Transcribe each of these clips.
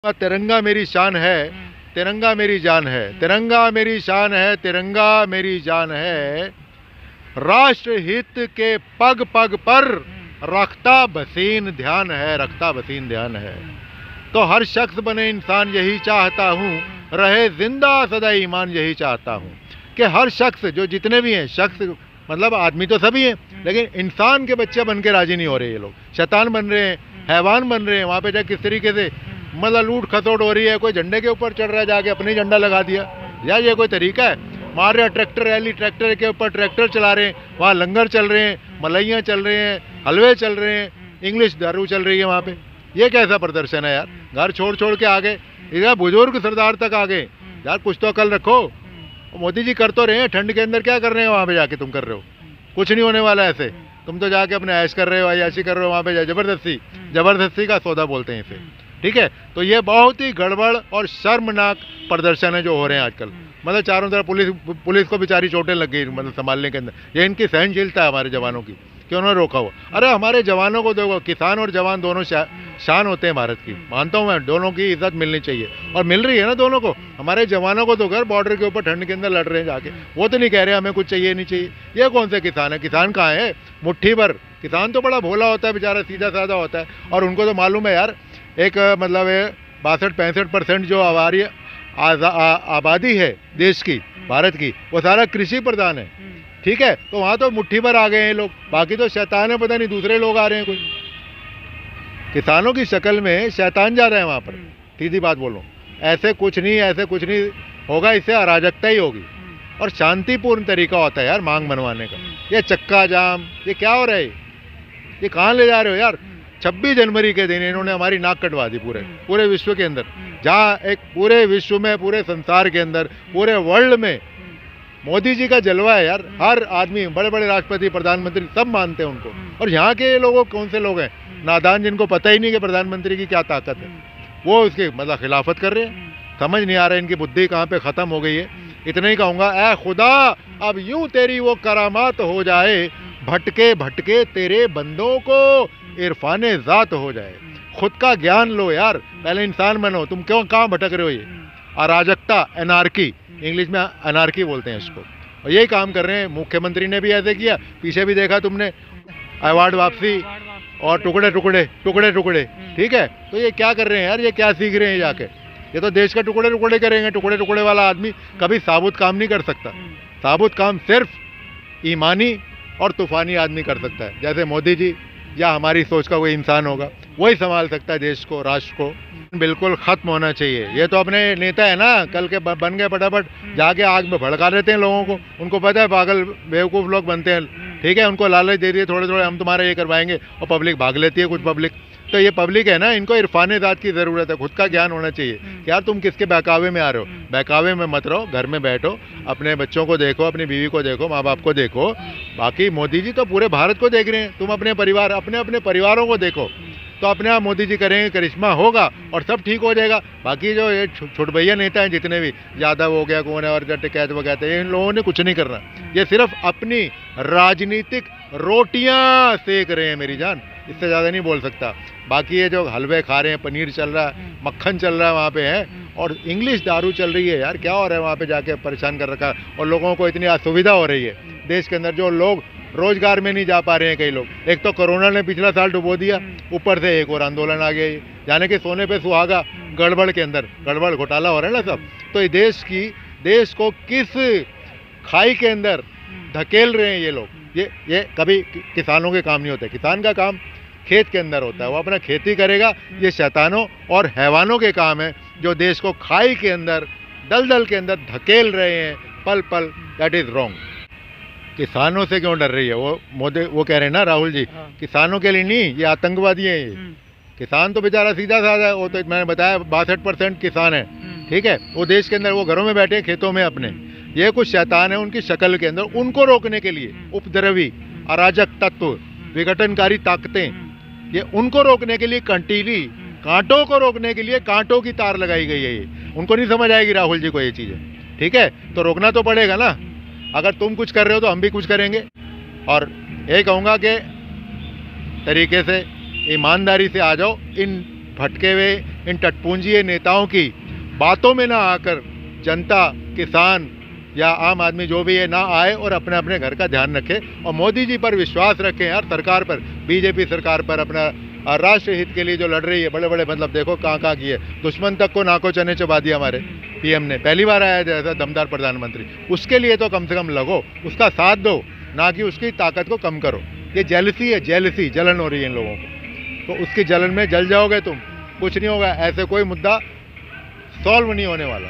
तिरंगा मेरी शान है, तिरंगा मेरी जान है, तिरंगा मेरी शान है, तिरंगा मेरी जान है, राष्ट्र हित के पग पग पर रखता बसीन ध्यान है, रखता बसीन ध्यान है। तो हर शख्स बने इंसान यही चाहता हूँ, रहे जिंदा सदा ईमान यही चाहता हूँ। कि हर शख्स, जो जितने भी हैं, शख्स मतलब आदमी तो सभी हैं, लेकिन इंसान के बच्चे बन के राजी नहीं हो रहे ये लोग, शैतान बन रहे हैं, हैवान बन रहे हैं। वहाँ पे जाके किस तरीके से मतलब लूट खसोट हो रही है, कोई झंडे के ऊपर चढ़ रहा है, जाके अपनी झंडा लगा दिया। यार ये कोई तरीका है? मार रहे ट्रैक्टर रैली, ट्रैक्टर के ऊपर ट्रैक्टर चला रहे हैं, वहाँ लंगर चल रहे हैं, मलैया चल रहे हैं, हलवे चल रहे हैं, इंग्लिश दारू चल रही है वहाँ पे। ये कैसा प्रदर्शन है यार? घर छोड़ छोड़ के आ गए, इधर बुजुर्ग सरदार तक आ गए। यार कुछ तो अकल रखो। मोदी जी कर तो रहे हैं, ठंड के अंदर क्या कर रहे हैं वहाँ पे जाके? तुम कर रहे हो, कुछ नहीं होने वाला ऐसे। तुम तो जाके अपने ऐश कर रहे हो, अयाशी कर रहे हो वहाँ पे, जबरदस्ती का सौदा बोलते हैं इसे, ठीक है। तो ये बहुत ही गड़बड़ और शर्मनाक प्रदर्शन है जो हो रहे हैं आजकल। मतलब चारों तरफ पुलिस को बेचारी चोटें लग गई मतलब संभालने के अंदर। ये इनकी सहनशीलता है हमारे जवानों की कि उन्होंने रोका हुआ। अरे हमारे जवानों को देखो, किसान और जवान दोनों शान होते हैं भारत की, मानता हूँ मैं, दोनों की इज्जत मिलनी चाहिए और मिल रही है ना दोनों को। हमारे जवानों को तो घर बॉर्डर के ऊपर ठंड के अंदर लड़ रहे हैं जाके, वो तो नहीं कह रहे हमें कुछ चाहिए नहीं चाहिए। ये कौन से किसान है? किसान कहाँ है? मुट्ठी भर। किसान तो बड़ा भोला होता है बेचारा, सीधा साधा होता है, और उनको तो मालूम है यार, एक मतलब 62-65% जो हमारी आबादी है देश की, भारत की, वो सारा कृषि प्रधान है, ठीक है। तो वहाँ तो मुट्ठी भर आ गए हैं लोग, बाकी तो शैतान है, पता नहीं दूसरे लोग आ रहे हैं कोई। किसानों की शक्ल में शैतान जा रहे हैं वहाँ पर, सीधी बात बोलो। ऐसे कुछ नहीं होगा, इससे अराजकता ही होगी। और शांतिपूर्ण तरीका होता है यार मांग मनवाने का। ये चक्का जाम, ये क्या हो रहा है? ये कहाँ ले जा रहे हो यार? 26 जनवरी के दिन इन्होंने हमारी नाक कटवा दी पूरे विश्व के अंदर, जहाँ एक पूरे विश्व में, पूरे संसार के अंदर, पूरे वर्ल्ड में मोदी जी का जलवा है यार। हर आदमी, बड़े बड़े राष्ट्रपति, प्रधानमंत्री सब मानते हैं उनको। और यहाँ के लोगों कौन से लोग हैं? नादान, जिनको पता ही नहीं कि प्रधानमंत्री की क्या ताकत है, वो उसके मतलब खिलाफत कर रहे हैं। समझ नहीं आ रहा है इनकी बुद्धि कहाँ पे ख़त्म हो गई है। इतना ही कहूँगा, ऐ खुदा अब यूं तेरी वो करामात हो जाए, भटके भटके तेरे बंदों को इरफाने ज़ात हो जाए। खुद का ज्ञान लो यार, पहले इंसान बनो। तुम क्यों कहाँ भटक रहे हो? ये अराजकता, एनार्की, इंग्लिश में अनार्की बोलते हैं इसको, और यही काम कर रहे हैं। मुख्यमंत्री ने भी ऐसे किया, पीछे भी देखा तुमने, अवार्ड वापसी और टुकड़े टुकड़े, ठीक है। तो ये क्या कर रहे हैं यार? ये क्या सीख रहे हैं जाके? ये तो देश का टुकड़े टुकड़े करेंगे। टुकड़े टुकड़े वाला आदमी कभी साबुत काम नहीं कर सकता। साबुत काम सिर्फ ईमानी और तूफानी आदमी कर सकता है, जैसे मोदी जी या हमारी सोच का कोई इंसान होगा, वही संभाल सकता है देश को, राष्ट्र को। बिल्कुल खत्म होना चाहिए। ये तो अपने नेता है ना, कल के बन गए, फटाफट जाके आग में भड़का देते हैं लोगों को। उनको पता है पागल बेवकूफ़ लोग बनते हैं, ठीक है। उनको लालच दे दिए थोड़े थोड़े, हम तुम्हारे ये करवाएंगे, और पब्लिक भाग लेती है कुछ पब्लिक। तो ये पब्लिक है ना, इनको इरफान ज़ात की ज़रूरत है। खुद का ज्ञान होना चाहिए कि यार तुम किसके बहकावे में आ रहे हो। बहकावे में मत रहो, घर में बैठो, अपने बच्चों को देखो, अपनी बीवी को देखो, माँ बाप को देखो। बाकी मोदी जी तो पूरे भारत को देख रहे हैं, तुम अपने परिवारों को देखो। तो अपने आप मोदी जी करेंगे, करिश्मा होगा और सब ठीक हो जाएगा। बाकी जो ये छुटभैया नेता हैं जितने भी, यादव हो गया, कौन है, और टिकैत वो कहते हैं, इन लोगों ने कुछ नहीं करना। ये सिर्फ अपनी राजनीतिक रोटियां सेक रहे हैं मेरी जान, इससे ज़्यादा नहीं बोल सकता। बाकी ये जो हलवे खा रहे हैं, पनीर चल रहा है, मक्खन चल रहा है वहाँ पे है, और इंग्लिश दारू चल रही है। यार क्या हो रहा है वहाँ पे जाके? परेशान कर रखा है, और लोगों को इतनी असुविधा हो रही है देश के अंदर। जो लोग रोजगार में नहीं जा पा रहे हैं कई लोग, एक तो कोरोना ने पिछला साल डुबो दिया, ऊपर से एक और आंदोलन आ गया, यानी कि सोने पे सुहागा, गड़बड़ के अंदर गड़बड़ घोटाला हो रहा है ना सब। तो ये देश को किस खाई के अंदर धकेल रहे हैं ये लोग। ये कभी किसानों के काम नहीं होते। किसान का काम खेत के अंदर होता है, वो अपना खेती करेगा। ये शैतानों और हैवानों के काम है जो देश को खाई के अंदर, दलदल के अंदर धकेल रहे हैं पल पल। That is wrong. किसानों से क्यों डर रही है वो कह रहे हैं ना राहुल जी, किसानों के लिए नहीं, ये आतंकवादी हैं ये। किसान तो बेचारा सीधा साधा है, वो तो मैंने बताया 62% किसान है, ठीक है। वो देश के अंदर, वो घरों में बैठे हैं, खेतों में अपने। ये कुछ शैतान है उनकी शक्ल के अंदर, उनको रोकने के लिए उपद्रवी, अराजक तत्व, विघटनकारी ताकतें, ये उनको रोकने के लिए कंटीली, कांटों को रोकने के लिए कांटों की तार लगाई गई है। ये उनको नहीं समझ आएगी राहुल जी को ये चीज़ें, ठीक है। तो रोकना तो पड़ेगा ना। अगर तुम कुछ कर रहे हो तो हम भी कुछ करेंगे। और यही कहूँगा कि तरीके से, ईमानदारी से आ जाओ, इन भटके हुए इन टटपूंजी नेताओं की बातों में ना आकर जनता, किसान या आम आदमी जो भी है ना आए और अपने अपने घर का ध्यान रखे और मोदी जी पर विश्वास रखें यार, सरकार पर, बीजेपी सरकार पर, अपना राष्ट्र हित के लिए जो लड़ रही है। बड़े बड़े मतलब देखो कहाँ किए, दुश्मन तक को नाको चने चबा दिया हमारे पीएम ने, पहली बार आया जैसा दमदार प्रधानमंत्री। उसके लिए तो कम से कम लगो, उसका साथ दो, ना कि उसकी ताकत को कम करो। ये जेलसी है, जेलसी, जलन हो रही है इन लोगों को, तो उसकी जलन में जल जाओगे तुम, कुछ नहीं होगा। ऐसे कोई मुद्दा सॉल्व नहीं होने वाला।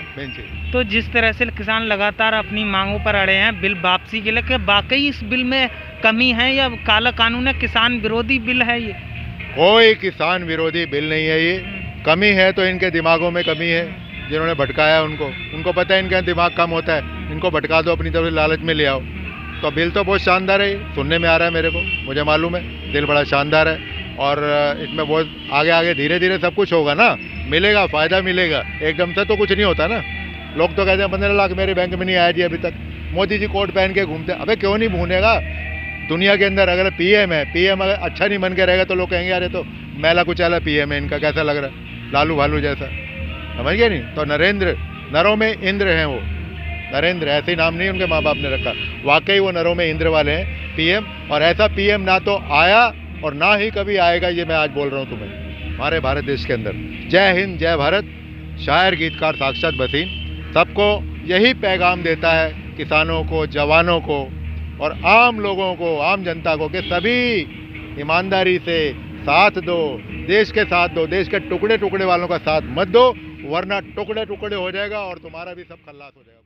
तो जिस तरह से किसान लगातार अपनी मांगों पर अड़े हैं बिल वापसी के लिए, कि वाकई इस बिल में कमी है या काला कानून है, किसान विरोधी बिल है ये? कोई किसान विरोधी बिल नहीं है ये। कमी है तो इनके दिमागों में कमी है, जिन्होंने भटकाया उनको पता है इनका दिमाग कम होता है। इनको भटका दो, अपनी तरफ लालच में ले आओ। तो बिल तो बहुत शानदार है, सुनने में आ रहा है मेरे को, मुझे मालूम है दिल बड़ा शानदार है और इसमें बहुत आगे धीरे धीरे सब कुछ होगा ना, मिलेगा, फ़ायदा मिलेगा। एकदम से तो कुछ नहीं होता ना। लोग तो कहते हैं 15 लाख मेरे बैंक में नहीं आया जी अभी तक, मोदी जी कोट पहन के घूमते। अबे क्यों नहीं भूनेगा? दुनिया के अंदर अगर पीएम है, पीएम अगर अच्छा नहीं बन के रहेगा तो लोग कहेंगे अरे तो मैला कुचैला पीएम है इनका, कैसा लग रहा है, लालू भालू जैसा। समझ गए नहीं? तो नरेंद्र, नरों में इंद्र हैं वो, नरेंद्र, ऐसे ही नाम नहीं उनके माँ बाप ने रखा, वाकई वो नरों में इंद्र वाले हैं पीएम। और ऐसा पीएम ना तो आया और ना ही कभी आएगा, ये मैं आज बोल रहा हूँ तुम्हें, हमारे भारत देश के अंदर। जय हिंद, जय भारत। शायर गीतकार साक्षात वसीम सबको यही पैगाम देता है, किसानों को, जवानों को और आम लोगों को, आम जनता को, कि सभी ईमानदारी से साथ दो, देश के साथ दो, देश के टुकड़े टुकड़े वालों का साथ मत दो, वरना टुकड़े टुकड़े हो जाएगा और तुम्हारा भी सब खल्लास हो जाएगा।